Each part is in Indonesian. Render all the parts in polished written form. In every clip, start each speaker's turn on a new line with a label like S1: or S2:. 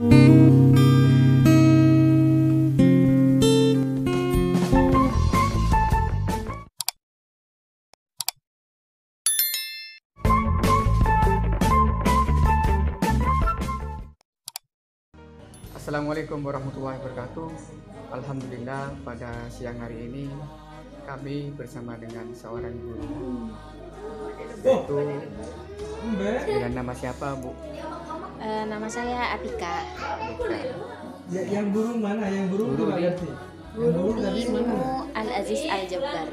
S1: Assalamualaikum warahmatullahi wabarakatuh. Alhamdulillah pada siang hari ini kami bersama dengan seorang guru, yaitu dengan nama siapa, Bu?
S2: Nama saya Atika.
S3: Yang guru mana? Yang guru
S1: di
S2: Guru di Mimo Al-Aziz Al-Jabbar,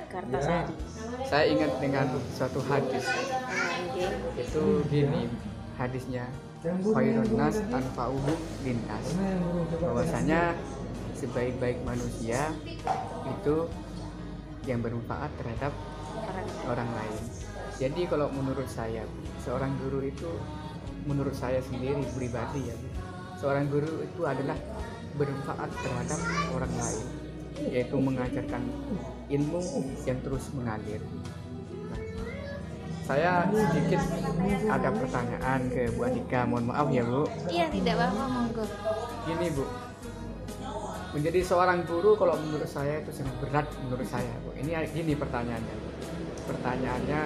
S2: Kartasari.
S1: Saya ingat dengan suatu hadis, itu gini hadisnya, khairun nas anfa'uhum linnas, bahwasanya sebaik-baik manusia itu yang bermanfaat terhadap orang lain. Jadi kalau menurut saya, seorang guru itu, menurut saya sendiri pribadi ya, seorang guru itu adalah bermanfaat terhadap orang lain, yaitu mengajarkan ilmu yang terus mengalir. Saya sedikit ada pertanyaan ke Bu Atika, mohon maaf ya Bu.
S2: Iya, tidak apa-apa, monggo.
S1: Gini Bu, menjadi seorang guru kalau menurut saya itu sangat berat menurut saya Bu. Ini gini pertanyaannya Bu. Pertanyaannya,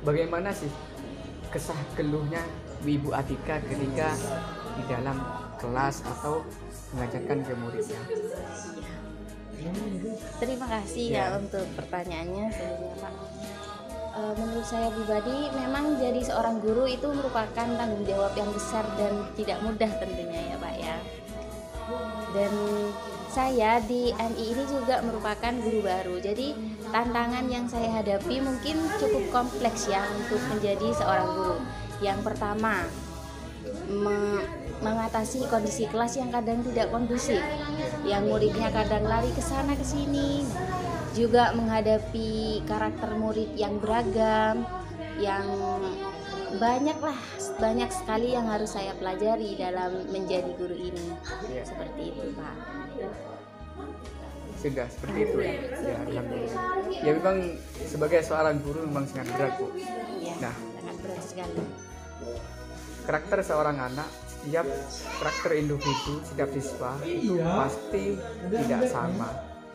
S1: bagaimana sih kesah geluhnya Ibu Atika ketika di dalam kelas atau mengajarkan ke muridnya?
S2: Terima kasih ya untuk pertanyaannya sebelumnya Pak. Menurut saya pribadi, memang jadi seorang guru itu merupakan tanggung jawab yang besar dan tidak mudah tentunya ya Pak ya. Dan saya di MI ini juga merupakan guru baru, jadi tantangan yang saya hadapi mungkin cukup kompleks ya untuk menjadi seorang guru. Yang pertama, mengatasi kondisi kelas yang kadang tidak kondusif, yang muridnya kadang lari ke sana ke sini, juga menghadapi karakter murid yang beragam, yang banyak sekali yang harus saya pelajari dalam menjadi guru ini. Seperti itu Pak.
S1: Sudah seperti itu ya. Ya, alhamdulillah. Ya memang sebagai seorang guru memang sangat berat Bu.
S2: Ya,
S1: Nah,
S2: sangat berat sekali.
S1: karakter seorang anak, setiap karakter individu, setiap siswa itu pasti tidak sama.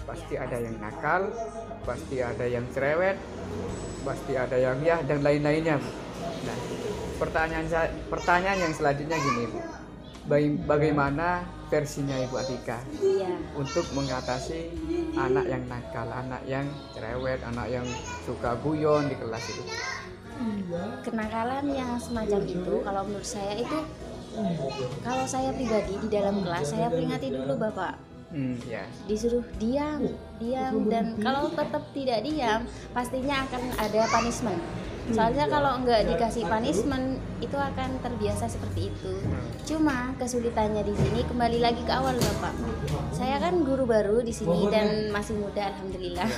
S1: Pasti ada yang nakal, pasti ada yang cerewet, pasti ada yang ya dan lain-lainnya Bu. Nah, pertanyaan yang selanjutnya gini Bu, bagaimana versinya Ibu Atika untuk mengatasi anak yang nakal, anak yang cerewet, anak yang suka guyon di kelas itu?
S2: Kenakalan yang semacam itu, kalau menurut saya itu, kalau saya pribadi di dalam kelas, saya peringati dulu Bapak. Disuruh diam, dan kalau tetap tidak diam, pastinya akan ada punishment. Soalnya kalau nggak dikasih punishment, itu akan terbiasa seperti itu. Cuma kesulitannya di sini kembali lagi ke awal Bapak. Saya kan guru baru di sini dan masih muda, alhamdulillah.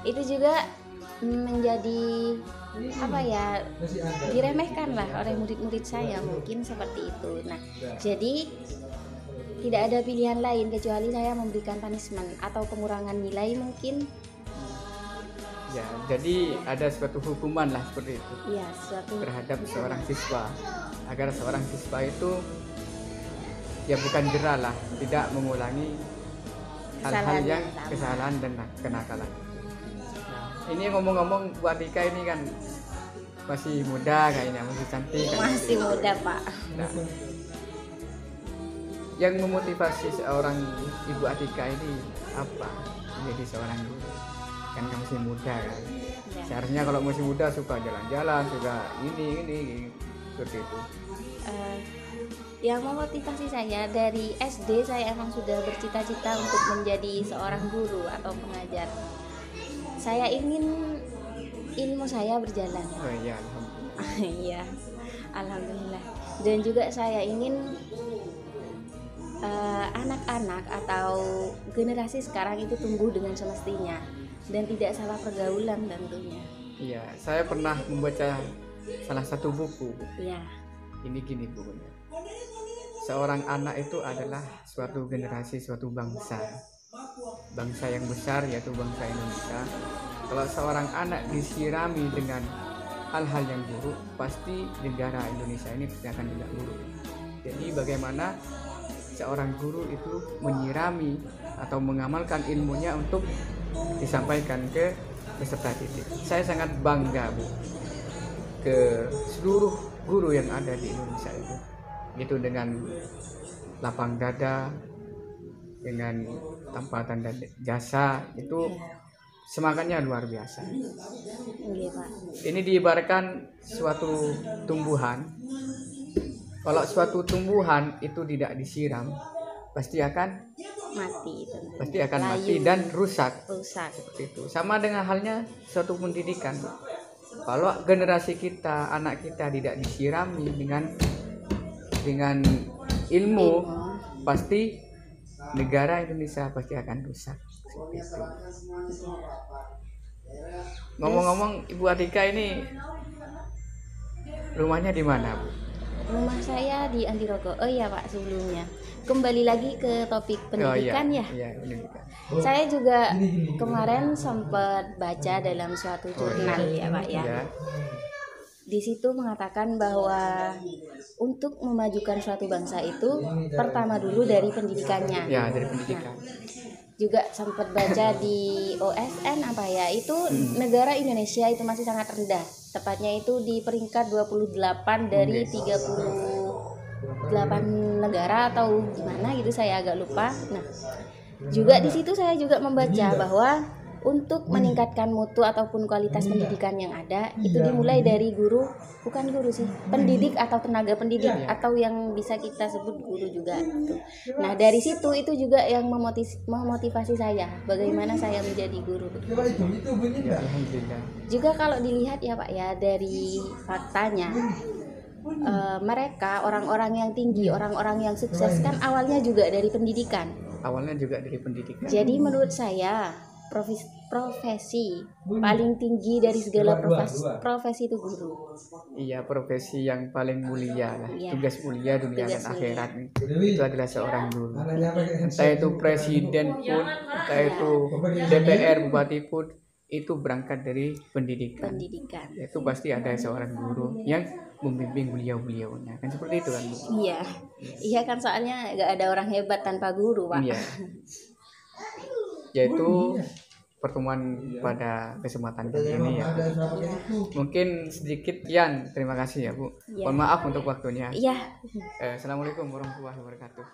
S2: Itu juga menjadi apa ya, diremehkan lah oleh murid-murid saya, mungkin seperti itu. Nah, jadi tidak ada pilihan lain kecuali saya memberikan punishment atau pengurangan nilai mungkin.
S1: Ya, jadi ada suatu hukuman lah seperti itu.
S2: Iya,
S1: terhadap seorang siswa, agar seorang siswa itu ya bukan jerah lah, tidak mengulangi hal-hal yang kesalahan dan kenakalan. Nah, ini ngomong-ngomong Bu Atika ini kan masih muda kayaknya, masih cantik.
S2: Masih muda Pak.
S1: Nah, yang memotivasi seorang Ibu Atika ini apa menjadi seorang guru? Kan masih muda kan. Seharusnya kalau masih muda suka jalan-jalan, suka ini seperti itu.
S2: Yang memotivasi saya dari SD, saya emang sudah bercita-cita untuk menjadi seorang guru atau pengajar. Saya ingin ilmu saya berjalan.
S1: Oh iya, alhamdulillah.
S2: Iya, alhamdulillah. Dan juga saya ingin anak-anak atau generasi sekarang itu tumbuh dengan semestinya dan tidak salah pergaulan tentunya.
S1: Iya, saya pernah membaca salah satu buku.
S2: Iya.
S1: Ini gini bukunya. Seorang anak itu adalah suatu generasi, suatu bangsa. Bangsa yang besar yaitu bangsa Indonesia. Kalau seorang anak disirami dengan hal-hal yang buruk, pasti negara Indonesia ini pasti akan juga buruk. Jadi bagaimana seorang guru itu menyirami atau mengamalkan ilmunya untuk disampaikan ke peserta didik. Saya sangat bangga, Bu, ke seluruh guru yang ada di Indonesia itu dengan lapang dada, dengan tanpa tanda jasa, itu semangatnya luar biasa.
S2: Iya, Pak.
S1: Ini diibaratkan suatu tumbuhan. Kalau suatu tumbuhan itu tidak disiram, pasti akan
S2: Mati.
S1: mati dan rusak.
S2: Seperti
S1: itu. Sama dengan halnya suatu pendidikan. Kalau generasi kita, anak kita tidak disirami dengan ilmu, pasti negara Indonesia pasti akan rusak. Seperti itu. Ngomong-ngomong, Ibu Atika ini rumahnya di mana, Bu?
S2: Rumah saya di Antirogo. Oh iya, Pak, sebelumnya kembali lagi ke topik pendidikan.
S1: Iya, pendidikan.
S2: Saya juga kemarin sempat baca dalam suatu jurnal ya, Pak ya. Di situ mengatakan bahwa untuk memajukan suatu bangsa itu pertama dulu dari pendidikannya.
S1: Ya, dari pendidikan.
S2: Juga sempat baca di OSN itu negara Indonesia itu masih sangat rendah. Tepatnya itu di peringkat 28 dari 38 negara atau gimana gitu, saya agak lupa. Nah, juga di situ saya juga membaca bahwa untuk meningkatkan mutu ataupun kualitas pendidikan yang ada itu dimulai dari bukan guru sih, pendidik atau tenaga pendidik atau yang bisa kita sebut guru juga gitu. Nah, dari situ itu juga yang memotivasi saya bagaimana saya menjadi guru. Juga kalau dilihat ya, Pak ya, dari faktanya mereka orang-orang yang tinggi, orang-orang yang sukses kan awalnya juga dari pendidikan. Jadi menurut saya profesi paling tinggi dari segala profesi itu guru.
S1: Iya, profesi yang paling mulia lah. Tugas mulia dunia dan akhirat itu adalah seorang guru. Entah itu presiden pun, entah itu DPR, bupati pun, itu berangkat dari pendidikan. Itu pasti ada seorang guru yang membimbing beliau-beliaunya. Kan seperti itu kan, Bu?
S2: Iya kan, soalnya nggak ada orang hebat tanpa guru, Pak.
S1: Iya. Yaitu pertemuan pada kesempatan kali ini ya. Mungkin sedikit sekian, terima kasih ya, Bu. Mohon maaf untuk waktunya.
S2: Iya.
S1: Assalamualaikum warahmatullahi wabarakatuh.